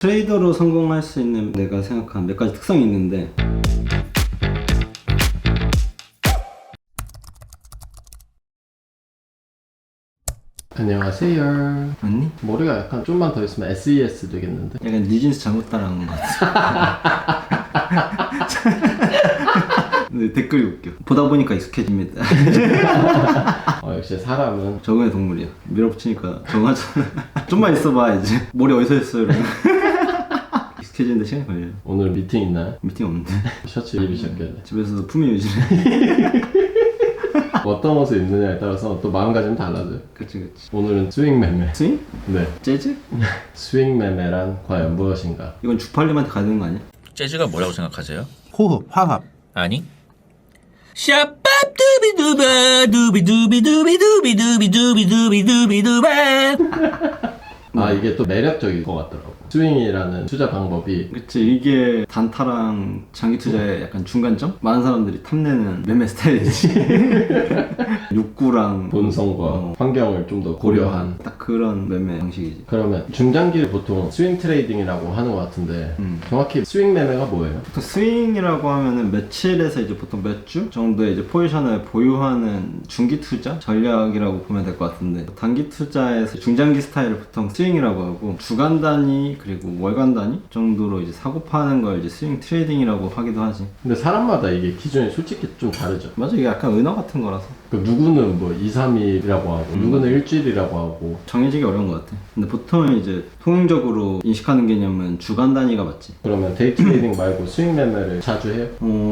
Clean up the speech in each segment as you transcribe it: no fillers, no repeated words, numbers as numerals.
트레이더로 성공할 수 있는 내가 생각한 몇 가지 특성이 있는데, 안녕하세요. 맞니? 머리가 약간 좀만 더 있으면 SES 되겠는데? 약간 뉴진스 잘못 따라한 것 같아. 근데 댓글이 웃겨. 보다 보니까 익숙해집니다. 역시 사람은 적응의 동물이야. 밀어붙이니까 적응하잖아. 좀만 있어봐 이제. 머리 어디서 했어 이러면. 익숙해지는데 시간이 걸려요. 오늘 미팅 있나요? 미팅 없는데. 셔츠 입으셨길래 집에서도 품위 유지를. 어떤 옷을 입느냐에 따라서 또 마음가짐이 달라져요. 그치. 오늘은 스윙 매매. 스윙? 네. 재즈? 스윙 매매란 과연 무엇인가? 이건 주팔님한테 가야 되는 거 아니야? 재즈가 뭐라고 생각하세요? 호흡, 화합. 아니? 샤밥 두비두바 두비두비두비두비두비두비두비두비두바. 이게 또 매력적일 것 같더라고. 스윙이라는 투자 방법이 그치, 이게 단타랑 장기 투자의 약간 중간점? 많은 사람들이 탐내는 매매 스타일이지. 욕구랑 본성과 환경을 좀 더 고려한. 딱 그런 매매 방식이지. 그러면 중장기를 보통 스윙 트레이딩이라고 하는 것 같은데 정확히 스윙 매매가 뭐예요? 보통 스윙이라고 하면은 며칠에서 이제 보통 몇 주 정도의 이제 포지션을 보유하는 중기 투자 전략이라고 보면 될 것 같은데, 단기 투자에서 중장기 스타일을 보통 스윙이라고 하고, 주간 단위 그리고 월간 단위 정도로 이제 사고 파는 걸 이제 스윙 트레이딩이라고 하기도 하지. 근데 사람마다 이게 기준이 솔직히 좀 다르죠. 맞아, 이게 약간 은어 같은 거라서 그 누구는 뭐 2, 3일이라고 하고 누구는 일주일이라고 하고. 정해지기 어려운 것 같아. 근데 보통은 이제 통용적으로 인식하는 개념은 주간 단위가 맞지. 그러면 데이 트레이딩 말고 스윙 매매를 자주 해요?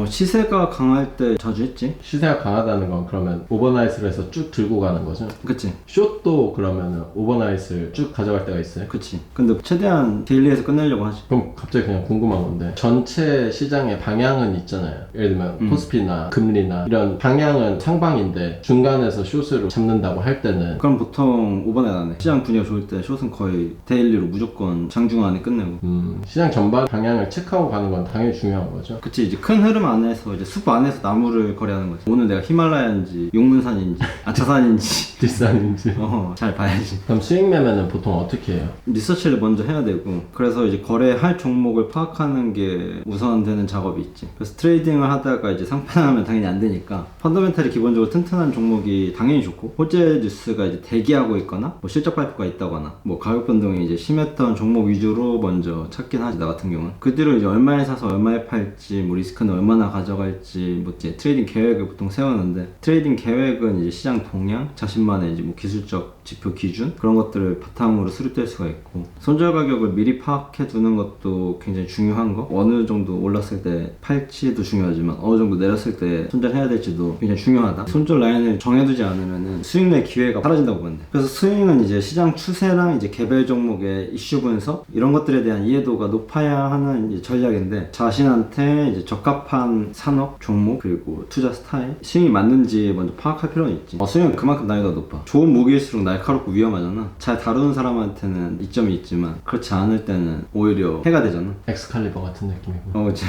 시세가 강할 때 자주 했지. 시세가 강하다는 건 그러면 오버나잇을 해서 쭉 들고 가는 거죠? 그치. 숏도 그러면 오버나잇을 쭉 가져갈 때가 있어요? 그치. 근데 최대한 데일리에서 끝내려고 하지. 그럼 갑자기 그냥 궁금한 건데, 전체 시장의 방향은 있잖아요. 예를 들면 코스피나 금리나 이런 방향은 상방인데 중간에서 숏으로 잡는다고 할 때는 그럼 보통 오버나잇 안 해. 시장 분위기가 좋을 때 숏은 거의 데일리로 무조건 장중 안에 끝내고. 시장 전반 방향을 체크하고 가는 건 당연히 중요한 거죠. 그치. 이제 큰 흐름 안에서 이제 숲 안에서 나무를 거래하는 거지. 오늘 내가 히말라야인지 용문산인지 아차산인지 뒷산인지. 잘 봐야지. 그럼 스윙 매매는 보통 어떻게 해요? 리서치를 먼저 해야 되고, 그래서 이제 거래할 종목을 파악하는 게 우선되는 작업이 있지. 그래서 트레이딩을 하다가 이제 상판하면 당연히 안 되니까 펀더멘탈이 기본적으로 튼튼한 종목이 당연히 좋고, 호재 뉴스가 이제 대기하고 있거나 뭐 실적 발표가 있다거나 뭐 가격 변동이 이제 심했던 종목 위주로 먼저 찾긴 하지. 나 같은 경우는 그 뒤로 이제 얼마에 사서 얼마에 팔지, 뭐 리스크는 얼마나 가져갈지, 뭐 이제 트레이딩 계획을 보통 세우는데, 트레이딩 계획은 이제 시장 동향, 자신만의 이제 뭐 기술적 지표 기준, 그런 것들을 바탕으로 수립될 수가 있고, 손절 가격을 미리 파악해 두는 것도 굉장히 중요한 거. 어느 정도 올랐을 때 팔지도 중요하지만 어느 정도 내렸을 때 손절해야 될지도 굉장히 중요하다. 손절 라인을 정해두지 않으면은 수익 내 기회가 사라진다고 보는데, 그래서 스윙은 이제 시장 추세랑 이제 개별 종목의 이슈 분석, 이런 것들에 대한 이해도가 높아야 하는 이제 전략인데, 자신한테 이제 적합한 산업, 종목, 그리고 투자 스타일, 스윙이 맞는지 먼저 파악할 필요는 있지. 스윙은 그만큼 난이도가 높아. 좋은 무기일수록 날카롭고 위험하잖아. 잘 다루는 사람한테는 이점이 있지만 그렇지 않을 때는 오히려 해가 되잖아. 엑스칼리버 같은 느낌이고. 그치.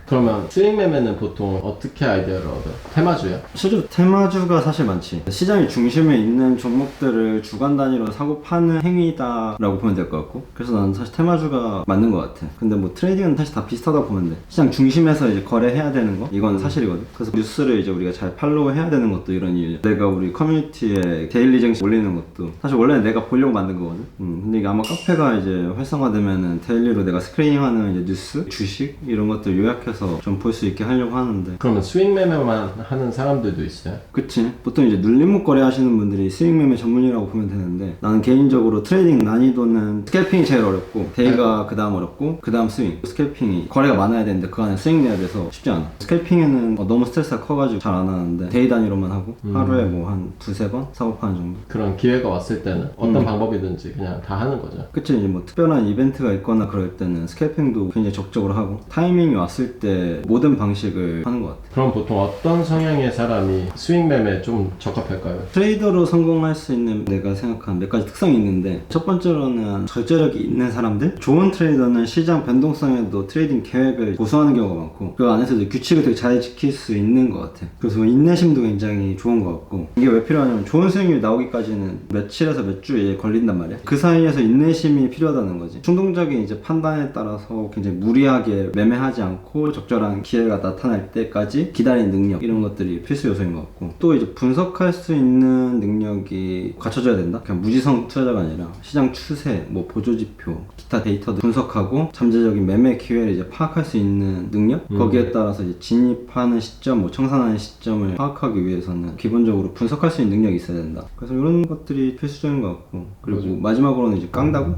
그러면 스윙 매매는 보통 어떻게 아이디어를 얻어요? 테마주요? 실제로 테마주가 사실 많지. 시장의 중심에 있는 종목들을 주간 단위로 사고 파는 행위다라고 보면 될 것 같고, 그래서 나는 사실 테마주가 맞는 것 같아. 근데 뭐 트레이딩은 사실 다 비슷하다고 보면 돼. 시장 중심에서 이제 거래해야 되는 거, 이건 사실이거든. 그래서 뉴스를 이제 우리가 잘 팔로우 해야 되는 것도 이런 이유야. 내가 우리 커뮤니티에 데일리 정식 올리는 것도 사실 원래는 내가 보려고 만든 거거든. 근데 이게 아마 카페가 이제 활성화되면은 데일리로 내가 스크린하는 이제 뉴스, 주식 이런 것들 요약해서 좀 볼 수 있게 하려고 하는데. 그러면 스윙 매매만 하는 사람들도 있어요? 그치. 보통 이제 눌림목 거래 하시는 분들이 스윙 매매 전문이라고 보면 되는데, 나는 개인적으로 트레이딩 난이도는 스캘핑이 제일 어렵고, 데이가 그 다음 어렵고, 그 다음 스윙. 스캘핑이 거래가 많아야 되는데 그 안에 스윙 내야 돼서 쉽지 않아. 스캘핑에는 너무 스트레스가 커가지고 잘 안 하는데, 데이 단위로만 하고 하루에 뭐 한 두세 번 사고 파는 정도. 그런 기회가 왔을 때는 어떤 방법이든지 그냥 다 하는 거죠. 그치. 이제 뭐 특별한 이벤트가 있거나 그럴 때는 스캘핑도 굉장히 적극적으로 하고, 타이밍이 왔을 때 모든 방식을 하는 것 같아. 그럼 보통 어떤 성향의 사람이 스윙 매매에 좀 적합할까요? 트레이더로 성공할 수 있는 내가 생각한 몇 가지 특성이 있는데, 첫 번째로는 절제력이 있는 사람들. 좋은 트레이더는 시장 변동성에도 트레이딩 계획을 고수하는 경우가 많고, 그 안에서도 규칙을 되게 잘 지킬 수 있는 것 같아. 그래서 인내심도 굉장히 좋은 것 같고, 이게 왜 필요하냐면 좋은 수익률이 나오기까지는 며칠에서 몇 주에 걸린단 말이야. 그 사이에서 인내심이 필요하다는 거지. 충동적인 이제 판단에 따라서 굉장히 무리하게 매매하지 않고 적절한 기회가 나타날 때까지 기다리는 능력, 이런 것들이 필수 요소인 것 같고, 또 이제 분석할 수 있는 능력이 갖춰져야 된다. 그냥 무지성 투자자가 아니라 시장 추세, 뭐 보조지표, 기타 데이터도 분석하고 잠재적인 매매 기회를 이제 파악할 수 있는 능력, 거기에 따라서 이제 진입하는 시점, 뭐 청산하는 시점을 파악하기 위해서는 기본적으로 분석할 수 있는 능력이 있어야 된다. 그래서 이런 것들이 필수적인 것 같고, 그리고 맞아. 마지막으로는 이제 깡다구?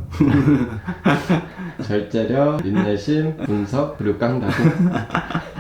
절제력, 인내심, 분석, 그리고 깡다구.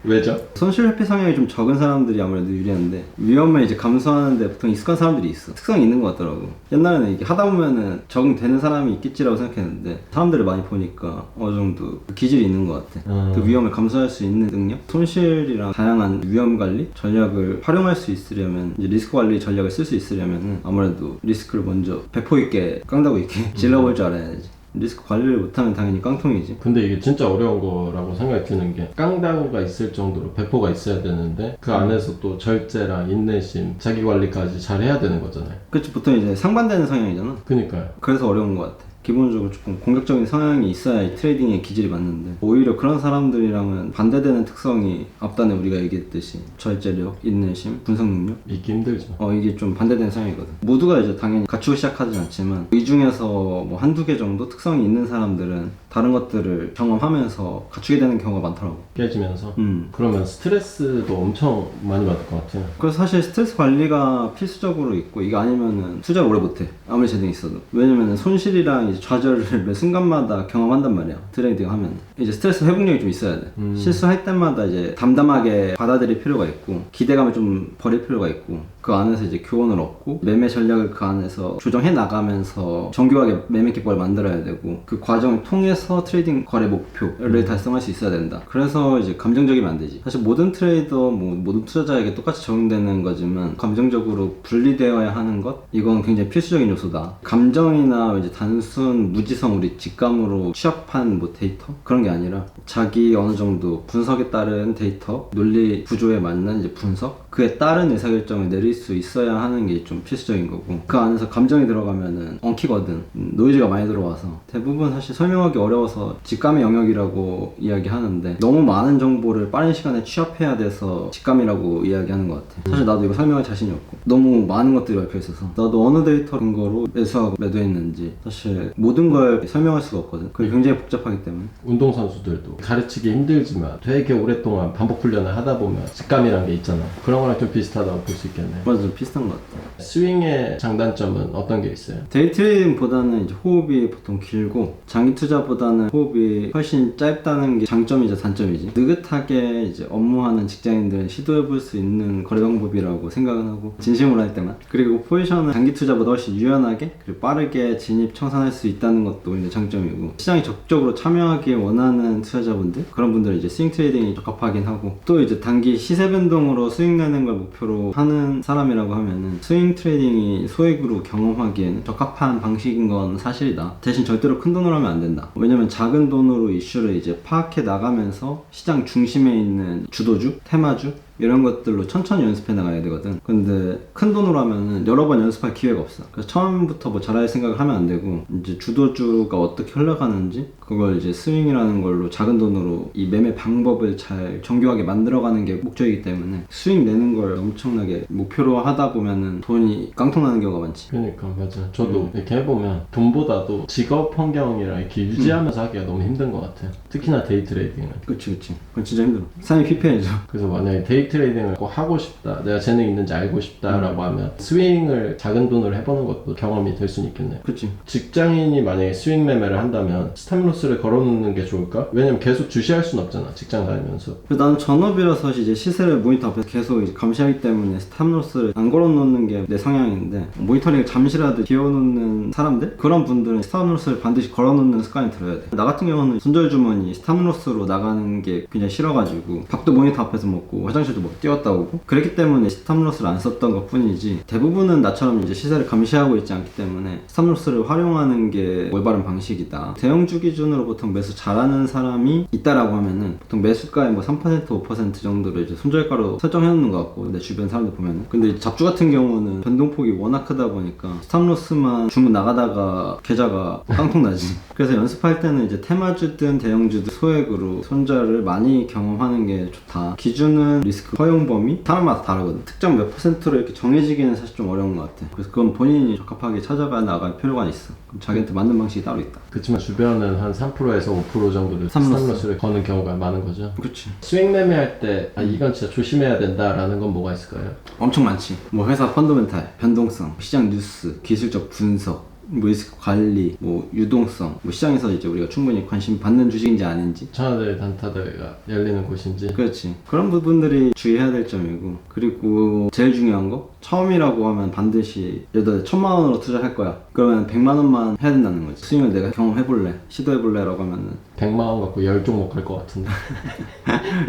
왜죠? 손실 회피 성향이 좀 적은 사람들이 아무래도 유리한데, 위험을 이제 감수하는데 보통 익숙한 사람들이 있어. 특성이 있는 것 같더라고. 옛날에는 이게 하다 보면은 적응되는 사람이 있겠지라고 생각했는데, 사람들을 많이 보니까 어느 정도 기질이 있는 것 같아. 그 위험을 감수할 수 있는 능력? 손실이랑 다양한 위험 관리 전략을 활용할 수 있으려면, 이제 리스크 관리 전략을 쓸 수 있으려면 아무래도 리스크를 먼저 배포 있게, 깡다구 있게 질러볼 줄 알아야 되지. 리스크 관리를 못하면 당연히 깡통이지. 근데 이게 진짜 어려운 거라고 생각이 드는 게, 깡다구가 있을 정도로 배포가 있어야 되는데 그 안에서 또 절제랑 인내심, 자기 관리까지 잘 해야 되는 거잖아요. 그치, 보통 이제 상반되는 성향이잖아. 그니까요. 그래서 어려운 것 같아. 기본적으로 조금 공격적인 성향이 있어야 이 트레이딩의 기질이 맞는데, 오히려 그런 사람들이랑은 반대되는 특성이 앞단에 우리가 얘기했듯이 절제력, 인내심, 분석 능력, 믿기 힘들죠. 이게 좀 반대되는 성향이거든. 모두가 이제 당연히 갖추고 시작하진 않지만, 이 중에서 뭐 한두 개 정도 특성이 있는 사람들은 다른 것들을 경험하면서 갖추게 되는 경우가 많더라고. 깨지면서. 그러면 스트레스도 엄청 많이 받을 것 같아요. 그래서 사실 스트레스 관리가 필수적으로 있고, 이게 아니면은 투자를 오래 못해. 아무리 재능이 있어도. 왜냐면은 손실이랑 이제 좌절을 매 순간마다 경험한단 말이야. 트레이딩 하면. 이제 스트레스 회복력이 좀 있어야 돼. 실수할 때마다 이제 담담하게 받아들일 필요가 있고, 기대감을 좀 버릴 필요가 있고, 그 안에서 이제 교훈을 얻고, 매매 전략을 그 안에서 조정해 나가면서 정교하게 매매 기법을 만들어야 되고, 그 과정을 통해서 트레이딩 거래 목표를 달성할 수 있어야 된다. 그래서 이제 감정적이면 안 되지. 사실 모든 트레이더, 뭐 모든 투자자에게 똑같이 적용되는 거지만, 감정적으로 분리되어야 하는 것, 이건 굉장히 필수적인 요소다. 감정이나 이제 단순 무지성, 우리 직감으로 취합한 뭐 데이터, 그런 게 아니라 자기 어느 정도 분석에 따른 데이터, 논리 구조에 맞는 이제 분석, 그에 따른 의사결정을 내릴 수 있어야 하는 게 좀 필수적인 거고, 그 안에서 감정이 들어가면은 엉키거든. 노이즈가 많이 들어와서 대부분 사실 설명하기 어려워서 직감의 영역이라고 이야기하는데, 너무 많은 정보를 빠른 시간에 취합해야 돼서 직감이라고 이야기하는 것 같아. 사실 나도 이거 설명할 자신이 없고, 너무 많은 것들이 얽혀 있어서 나도 어느 데이터 근거로 매수하고 매도했는지 사실 모든 걸 설명할 수가 없거든. 그게 굉장히 복잡하기 때문에. 운동선수들도 가르치기 힘들지만 되게 오랫동안 반복 훈련을 하다 보면 직감이란 게 있잖아. 그런 거랑 좀 비슷하다고 볼 수 있겠네. 맞아, 좀 비슷한 것 같아. 스윙의 장단점은 어떤 게 있어요? 데이 트레이딩보다는 이제 호흡이 보통 길고, 장기 투자보다는 호흡이 훨씬 짧다는 게 장점이자 단점이지. 느긋하게 이제 업무하는 직장인들은 시도해볼 수 있는 거래 방법이라고 생각은 하고, 진심으로 할 때만. 그리고 포지션은 장기 투자보다 훨씬 유연하게 그리고 빠르게 진입 청산할 수 있다는 것도 이제 장점이고, 시장에 적극적으로 참여하기 원하는 투자자분들, 그런 분들은 이제 스윙 트레이딩이 적합하긴 하고, 또 이제 단기 시세 변동으로 수익 내는 걸 목표로 하는 사람이라고 하면은 스윙 트레이딩이 소액으로 경험하기에는 적합한 방식인 건 사실이다. 대신 절대로 큰 돈으로 하면 안 된다. 왜냐면 작은 돈으로 이슈를 이제 파악해 나가면서 시장 중심에 있는 주도주, 테마주, 이런 것들로 천천히 연습해 나가야 되거든. 근데 큰 돈으로 하면은 여러 번 연습할 기회가 없어. 그래서 처음부터 뭐 잘할 생각을 하면 안 되고, 이제 주도주가 어떻게 흘러가는지 그걸 이제 스윙이라는 걸로 작은 돈으로 이 매매 방법을 잘 정교하게 만들어가는 게 목적이기 때문에, 수익 내는 걸 엄청나게 목표로 하다 보면은 돈이 깡통 나는 경우가 많지. 그러니까 맞아. 저도 이렇게 해보면 돈보다도 직업 환경이랑 이렇게 유지하면서 하기가 너무 힘든 것 같아요. 특히나 데이 트레이딩은. 그치. 그건 진짜 힘들어. 삶이 피폐해져. 그래서 만약에 데이 트레이딩을 꼭 하고 싶다, 내가 재능이 있는지 알고 싶다라고 하면 스윙을 작은 돈으로 해보는 것도 경험이 될 수는 있겠네요. 그치. 직장인이 만약에 스윙 매매를 한다면 스탑로스를 걸어놓는 게 좋을까? 왜냐면 계속 주시할 순 없잖아, 직장 다니면서. 나는 전업이라서 이제 시세를 모니터 앞에서 계속 이제 감시하기 때문에 스탑로스를 안 걸어놓는 게 내 성향인데, 모니터링을 잠시라도 비워놓는 사람들? 그런 분들은 스탑로스를 반드시 걸어놓는 습관이 들어야 돼. 나 같은 경우는 손절주머니 스탑로스로 나가는 게 굉장히 싫어가지고, 밥도 모니터 앞에서 먹고 화장실도 뭐 뛰었다 오고, 그랬기 때문에 스탑로스를 안 썼던 것 뿐이지, 대부분은 나처럼 이제 시세를 감시하고 있지 않기 때문에 스탑로스를 활용하는 게 올바른 방식이다. 대형주 기준 기준으로 보통 매수 잘하는 사람이 있다라고 하면은 보통 매수가의 뭐 3% 5% 정도로 이제 손절가로 설정해 놓는 것 같고, 내 주변 사람들 보면은. 근데 이제 잡주 같은 경우는 변동폭이 워낙 크다 보니까 스탑로스만 주문 나가다가 계좌가 깡통 나지. 그래서 연습할 때는 이제 테마주든 대형주든 소액으로 손절을 많이 경험하는 게 좋다. 기준은 리스크 허용 범위 사람마다 다르거든. 특정 몇 %로 이렇게 정해지기는 사실 좀 어려운 것 같아. 그래서 그건 본인이 적합하게 찾아가 나갈 필요가 있어. 그럼 자기한테 맞는 방식이 따로 있다. 그렇지만 주변은 한 3%에서 5% 정도를 스탑로스를 거는 경우가 많은 거죠. 그렇지. 수익 매매할 때 이건 진짜 조심해야 된다라는 건 뭐가 있을까요? 엄청 많지. 뭐 회사 펀더멘탈, 변동성, 시장 뉴스, 기술적 분석, 뭐 리스크 관리, 뭐 유동성, 뭐 시장에서 이제 우리가 충분히 관심 받는 주식인지 아닌지. 천하들 단타들가 열리는 곳인지. 그렇지. 그런 부분들이 주의해야 될 점이고, 그리고 제일 중요한 거, 처음이라고 하면 반드시 예를 들어 1,000만 원으로 투자할 거야. 그러면 100만 원만 해야 된다는 거지. 수익을 내가 경험해볼래, 시도해볼래 라고 하면은 100만 원 갖고 10종목 할 것 같은데.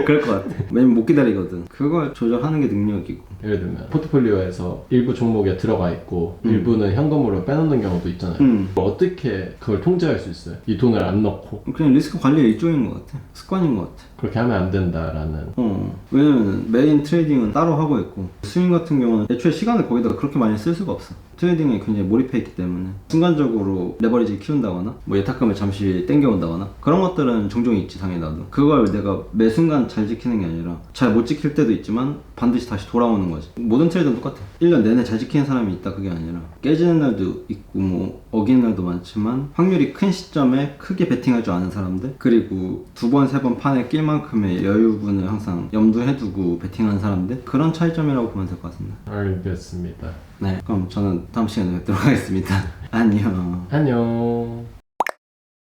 그럴 것 같아. 왜냐면 못 기다리거든. 그걸 조절하는 게 능력이고. 예를 들면 포트폴리오에서 일부 종목에 들어가 있고 일부는 현금으로 빼놓는 경우도 있잖아요. 어떻게 그걸 통제할 수 있어요? 이 돈을 안 넣고. 그냥 리스크 관리의 일종인 것 같아. 습관인 것 같아. 그렇게 하면 안 된다라는. 왜냐면 메인 트레이딩은 따로 하고 있고, 스윙 같은 경우는 애초에 시간을 거기다가 그렇게 많이 쓸 수가 없어. 트레이딩에 굉장히 몰입해 있기 때문에 순간적으로 레버리지를 키운다거나 뭐 예탁금을 잠시 땡겨온다거나 그런 것들은 종종 있지, 당연히 나도. 그걸 내가 매 순간 잘 지키는 게 아니라 잘 못 지킬 때도 있지만 반드시 다시 돌아오는 거지. 모든 트레이드는 똑같아. 1년 내내 잘 지키는 사람이 있다 그게 아니라 깨지는 날도 있고 뭐 어기는 날도 많지만 확률이 큰 시점에 크게 베팅할 줄 아는 사람들, 그리고 2번, 3번 판에 낄 만큼의 여유분을 항상 염두에 두고 베팅하는 사람들, 그런 차이점이라고 보면 될 것 같습니다. 알겠습니다. 네, 그럼 저는 다음 시간에 뵙도록 하겠습니다. 안녕. 안녕.